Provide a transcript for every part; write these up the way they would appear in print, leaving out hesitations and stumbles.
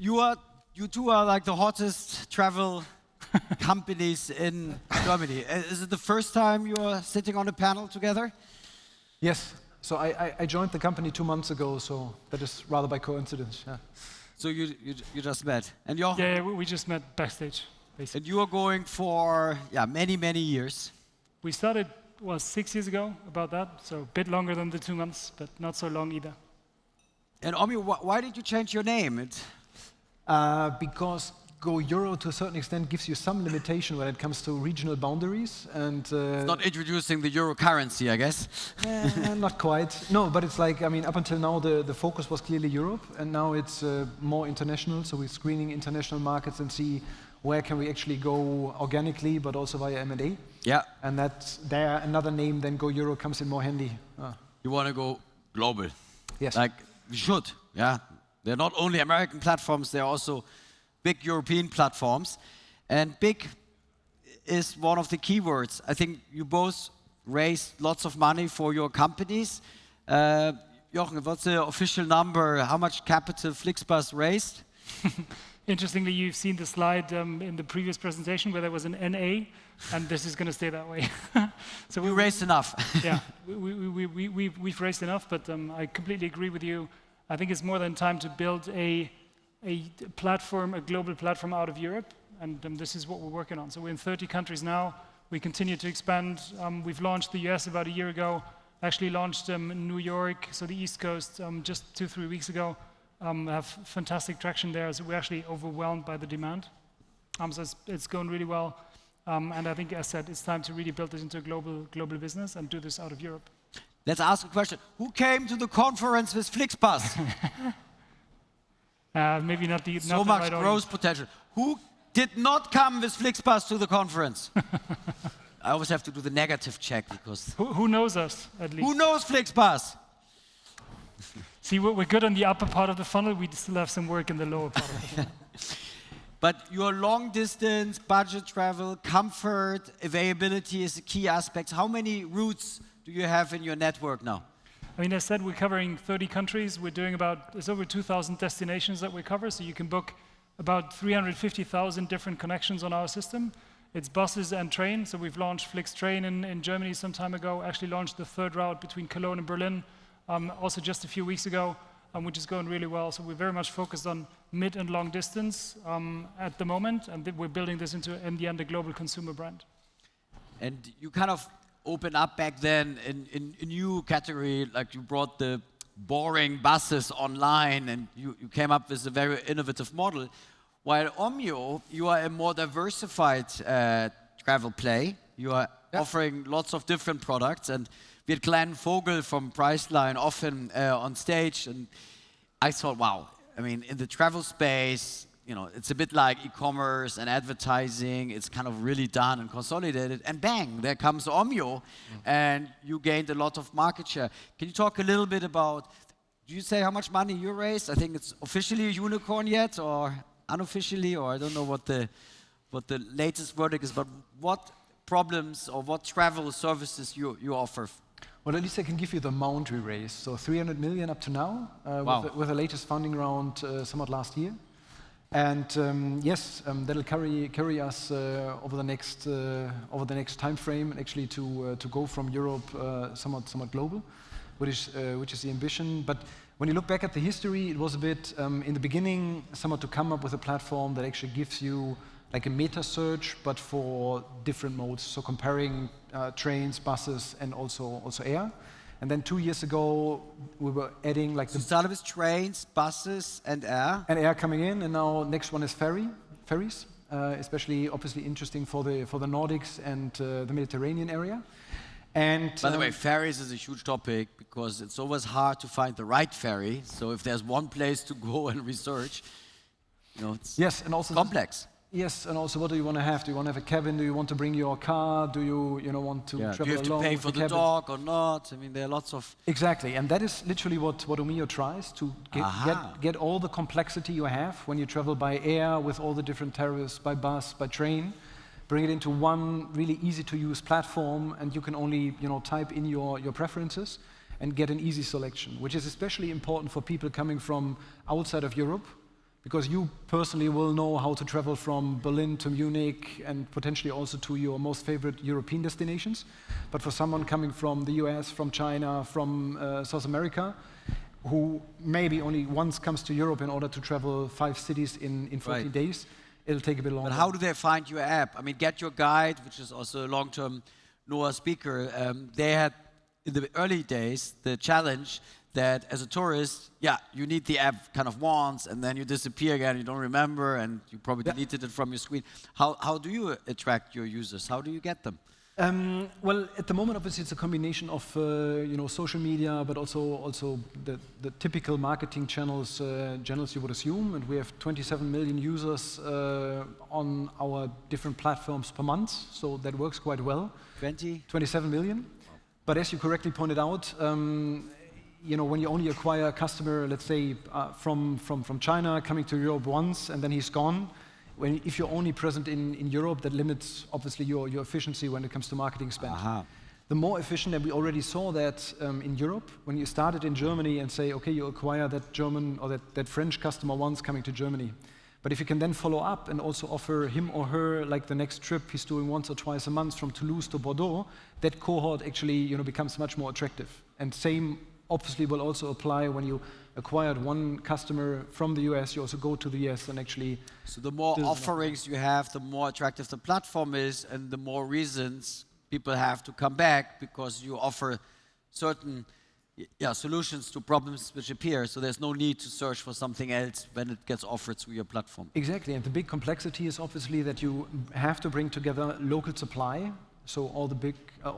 you two are like the hottest travel companies in Germany. Is it the first time you are sitting on a panel together? Yes. So I joined the company 2 months ago, so that is rather by coincidence. Yeah. So you just met, and Jochen? Yeah, we just met backstage, basically. And you are going for many years. We started 6 years ago, about that. So a bit longer than the 2 months, but not so long either. And Omio, why did you change your name? Because Go Euro, to a certain extent, gives you some limitation when it comes to regional boundaries. And it's not introducing the euro currency, I guess. Not quite. No, but it's like, I mean, up until now, the focus was clearly Europe, and now it's more international. So we're screening international markets and see where can we actually go organically, but also via M&A. Yeah. And that's there. Another name than Go Euro comes in more handy. You want to go global. Yes. Like we should. Yeah. They're not only American platforms; they're also big European platforms. And big is one of the keywords. I think you both raised lots of money for your companies. Jochen, what's the official number? How much capital Flixbus raised? Interestingly, you've seen the slide in the previous presentation where there was an NA, and this is going to stay that way. So we raised enough. Yeah, we've raised enough, but I completely agree with you. I think it's more than time to build a platform, a global platform out of Europe, and this is what we're working on. So we're in 30 countries now. We continue to expand. We've launched the US about a year ago. Actually launched New York, so the East Coast, just 2-3 weeks ago. Have fantastic traction there, so we're actually overwhelmed by the demand. So it's going really well. And I think, as said, it's time to really build this into a global business and do this out of Europe. Let's ask a question. Who came to the conference with Flixbus? Maybe not the so not much the right growth potential. Who did not come with Flixbus to the conference? I always have to do the negative check because... Who knows us, at least? Who knows Flixbus? See, we're good on the upper part of the funnel. We still have some work in the lower part of the funnel. But your long distance, budget travel, comfort, availability is the key aspects. How many routes do you have in your network now? I mean, as I said, we're covering 30 countries. We're doing it's over 2,000 destinations that we cover. So you can book about 350,000 different connections on our system. It's buses and train. So we've launched Flix Train in Germany some time ago. Actually launched the third route between Cologne and Berlin. Also just a few weeks ago, which is going really well. So we're very much focused on mid and long distance at the moment, and we're building this into, in the end, a global consumer brand. And you kind of opened up back then in a new category, like you brought the boring buses online, and you came up with a very innovative model. While Omio, you are a more diversified travel play. You are offering lots of different products, and we had Glenn Vogel from Priceline often on stage, and I thought, wow, I mean, in the travel space, you know, it's a bit like e-commerce and advertising. It's kind of really done and consolidated, and bang, there comes Omio, and you gained a lot of market share. Can you talk a little bit about, do you say how much money you raised? I think it's officially a unicorn yet, or unofficially, or I don't know what the latest verdict is, but what problems or what travel services you offer? Well, at least I can give you the amount we raised. So 300 million up to now, wow. with the latest funding round somewhat last year. And yes, that'll carry us over the next time frame, actually to go from Europe somewhat global, which is the ambition. But when you look back at the history, it was a bit in the beginning somewhat to come up with a platform that actually gives you like a meta search, but for different modes. So comparing trains, buses, and also air. And then 2 years ago, we were adding like so the started with trains, buses, and air. And air coming in, and now next one is ferries, especially obviously interesting for the Nordics and the Mediterranean area. And by the way, ferries is a huge topic because it's always hard to find the right ferry. So if there's one place to go and research, you know, it's and also complex. Yes, and also what do you want to have? Do you want to have a cabin? Do you want to bring your car? Do you want to travel alone? Do you have to pay for the dog or not? I mean, there are lots of... Exactly, and that is literally what Omio tries to get all the complexity you have when you travel by air with all the different tariffs, by bus, by train, bring it into one really easy to use platform, and you can only type in your preferences and get an easy selection, which is especially important for people coming from outside of Europe, Because you personally will know how to travel from Berlin to Munich and potentially also to your most favorite European destinations. But for someone coming from the US, from China, from South America, who maybe only once comes to Europe in order to travel 5 cities in 14 days, it'll take a bit longer. But how do they find your app? I mean, Get Your Guide, which is also a long-term NOAH speaker, they had, in the early days, the challenge that as a tourist, you need the app kind of once, and then you disappear again, you don't remember, and you probably deleted it from your screen. How do you attract your users? How do you get them? Well, at the moment, obviously, it's a combination of social media, but also the typical marketing channels you would assume. And we have 27 million users on our different platforms per month, so that works quite well. 27 million. But as you correctly pointed out, when you only acquire a customer, let's say from China coming to Europe once and then he's gone, if you're only present in Europe, that limits obviously your efficiency when it comes to marketing spend. The more efficient, and we already saw that in Europe, when you started in Germany and say, okay, you acquire that German or that French customer once coming to Germany. But if you can then follow up and also offer him or her like the next trip he's doing once or twice a month from Toulouse to Bordeaux, that cohort actually becomes much more attractive. And same obviously will also apply when you acquired one customer from the US, you also go to the US and actually... So the more offerings you have, the more attractive the platform is, and the more reasons people have to come back because you offer certain solutions to problems which appear. So there's no need to search for something else when it gets offered through your platform. Exactly, and the big complexity is obviously that you have to bring together local supply. So all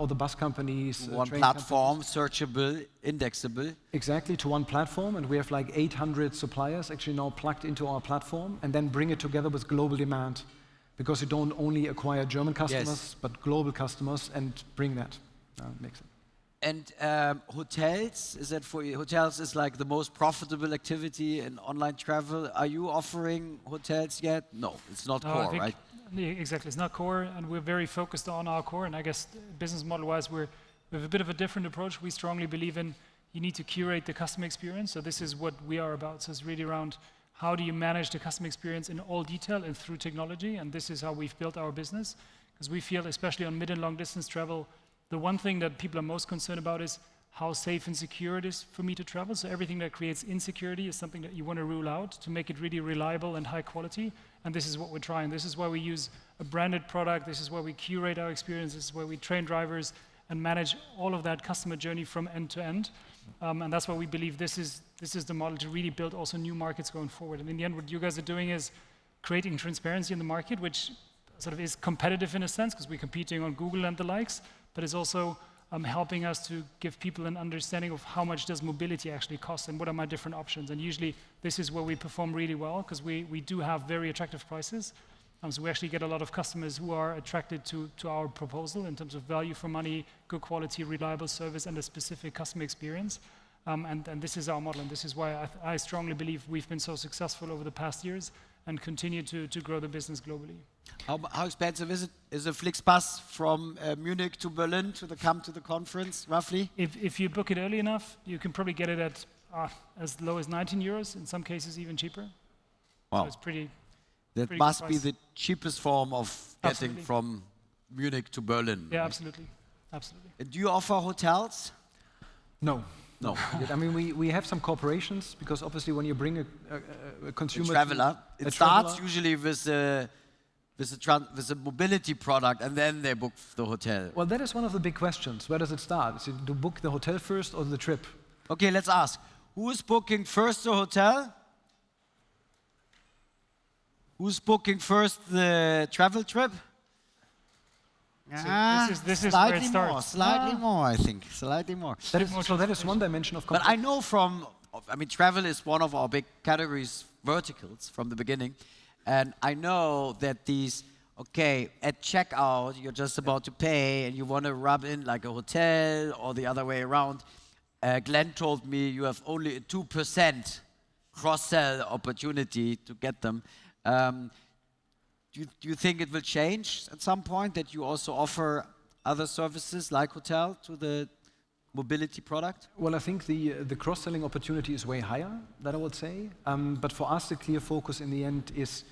the bus companies, one platform, searchable, indexable. Exactly, to one platform, and we have like 800 suppliers actually now plugged into our platform, and then bring it together with global demand, because you don't only acquire German customers, but global customers, and bring that. Makes it. And hotels, is that for you? Hotels is like the most profitable activity in online travel. Are you offering hotels yet? No, it's not core, right? Exactly, it's not core, and we're very focused on our core. And I guess business model-wise, we have a bit of a different approach. We strongly believe in you need to curate the customer experience. So this is what we are about. So it's really around how do you manage the customer experience in all detail and through technology. And this is how we've built our business, because we feel, especially on mid and long distance travel, the one thing that people are most concerned about is how safe and secure it is for me to travel. So everything that creates insecurity is something that you want to rule out to make it really reliable and high quality. And this is what we're trying. This is why we use a branded product. This is why we curate our experience. This is why we train drivers and manage all of that customer journey from end to end. And that's why we believe this is the model to really build also new markets going forward. And in the end, what you guys are doing is creating transparency in the market, which sort of is competitive in a sense, because we're competing on Google and the likes, but it's also helping us to give people an understanding of how much does mobility actually cost and what are my different options. And usually this is where we perform really well, because we do have very attractive prices. So we actually get a lot of customers who are attracted to our proposal in terms of value for money, good quality, reliable service, and a specific customer experience. And this is our model, and this is why I strongly believe we've been so successful over the past years and continue to grow the business globally. How expensive is it? Is a Flixbus from Munich to Berlin to come to the conference, roughly? If you book it early enough, you can probably get it at as low as 19 euros, in some cases even cheaper. Wow. So it's pretty must be the cheapest form of getting from Munich to Berlin. Yeah, absolutely. Absolutely. Do you offer hotels? No. No. I mean, we have some corporations, because obviously when you bring a consumer... A traveler. It starts usually with a mobility product, and then they book the hotel. Well, that is one of the big questions. Where does it start? Is it to book the hotel first or the trip? Okay, let's ask. Who is booking first the hotel? Who's booking first the travel trip? So this is where it starts. Slightly more, I think. Slightly more. That is one dimension of... But I know travel is one of our big categories, verticals, from the beginning. And I know that at checkout, you're just about to pay and you want to rub in like a hotel or the other way around. Glenn told me you have only a 2% cross-sell opportunity to get them. Do you think it will change at some point, that you also offer other services like hotel to the mobility product? Well, I think the cross-selling opportunity is way higher, that I would say. But for us, the clear focus in the end is,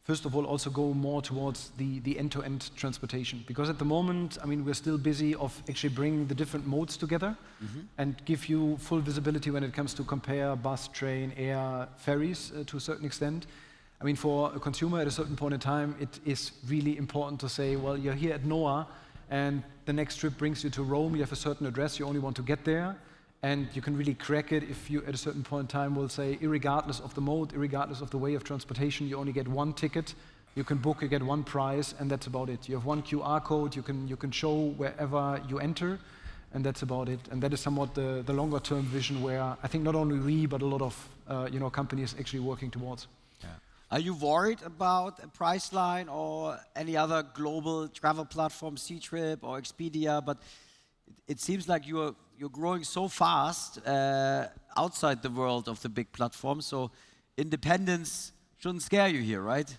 first of all, also go more towards the end-to-end transportation. Because at the moment, I mean, we're still busy of actually bringing the different modes together and give you full visibility when it comes to compare bus, train, air, ferries to a certain extent. I mean, for a consumer at a certain point in time, it is really important to say, well, you're here at NOAH, and the next trip brings you to Rome, you have a certain address, you only want to get there, and you can really crack it if you, at a certain point in time, will say, irregardless of the mode, irregardless of the way of transportation, you only get one ticket, you can book, you get one price, and that's about it. You have one QR code, you can show wherever you enter, and that's about it. And that is somewhat the longer-term vision where I think not only we, but a lot of companies actually working towards. Are you worried about a Priceline or any other global travel platform, Ctrip or Expedia? But it seems like you're growing so fast outside the world of the big platforms. So independence shouldn't scare you here, right?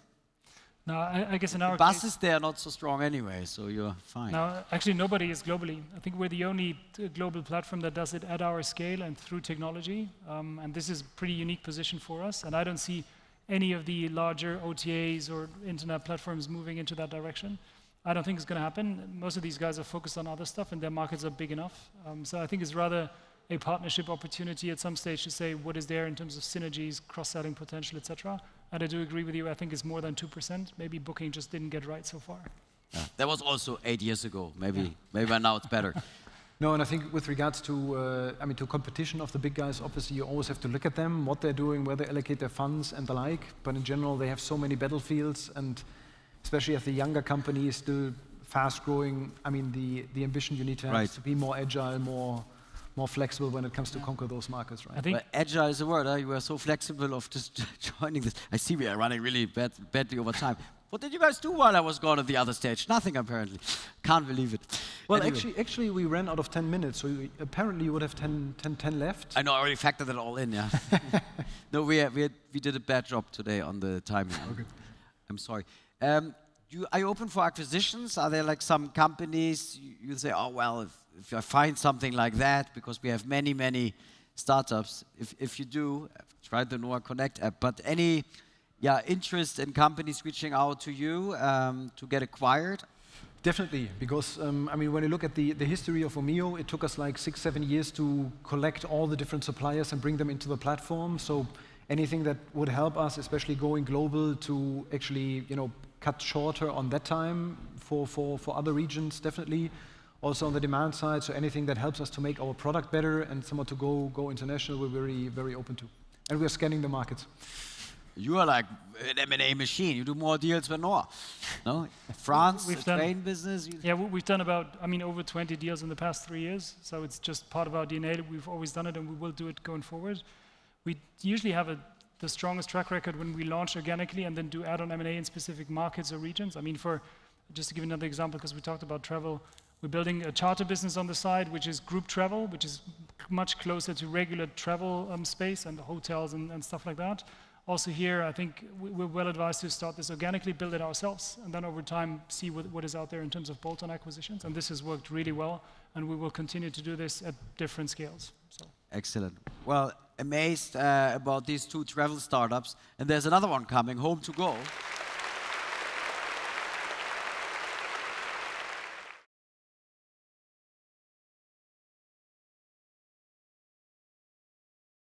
No, I guess in our the buses, they are not so strong anyway, so you're fine. No, actually nobody is globally. I think we're the only global platform that does it at our scale and through technology. And this is a pretty unique position for us. And I don't see any of the larger OTAs or internet platforms moving into that direction. I don't think it's going to happen. Most of these guys are focused on other stuff and their markets are big enough. So I think it's rather a partnership opportunity at some stage to say what is there in terms of synergies, cross-selling potential, etc. And I do agree with you, I think it's more than 2%. Maybe Booking just didn't get right so far. Yeah. That was also 8 years ago. Maybe by now it's better. No, and I think with regards to, to competition of the big guys, obviously you always have to look at them, what they're doing, where they allocate their funds and the like. But in general, they have so many battlefields, and especially as the younger company is still fast growing, I mean, the ambition you need to have is to be more agile, more flexible when it comes to conquer those markets, right? I think agile is a word. You were so flexible of just joining this. I see we are running really badly over time. What did you guys do while I was gone at the other stage? Nothing, apparently. Can't believe it. Well, anyway. actually, we ran out of 10 minutes, so apparently you would have 10 left. I know, I already factored it all in, yeah. No, we did a bad job today on the timing. Okay. I'm sorry. Are you open for acquisitions? Are there like some companies you say, oh, well, if I find something like that, because we have many startups, if you do, try the NOAH Connect app, but any interest in companies reaching out to you to get acquired? Definitely, because when you look at the history of Omio, it took us like 6-7 years to collect all the different suppliers and bring them into the platform. So anything that would help us, especially going global, to actually cut shorter on that time for other regions, definitely. Also on the demand side, so anything that helps us to make our product better and somewhat to go international, we're very open to, and we're scanning the markets. You are like an M&A machine. You do more deals than NOAH. No? France, the train business? Yeah, we've done about, over 20 deals in the past 3 years. So it's just part of our DNA. We've always done it and we will do it going forward. We usually have the strongest track record when we launch organically and then do add-on M&A in specific markets or regions. Just to give another example, because we talked about travel, we're building a charter business on the side, which is group travel, which is much closer to regular travel space and the hotels and stuff like that. Also here, I think we're well advised to start this organically, build it ourselves, and then over time see what is out there in terms of bolt-on acquisitions. And this has worked really well, and we will continue to do this at different scales. So. Excellent. Well, amazed about these 2 travel startups. And there's another one coming, Home to Go.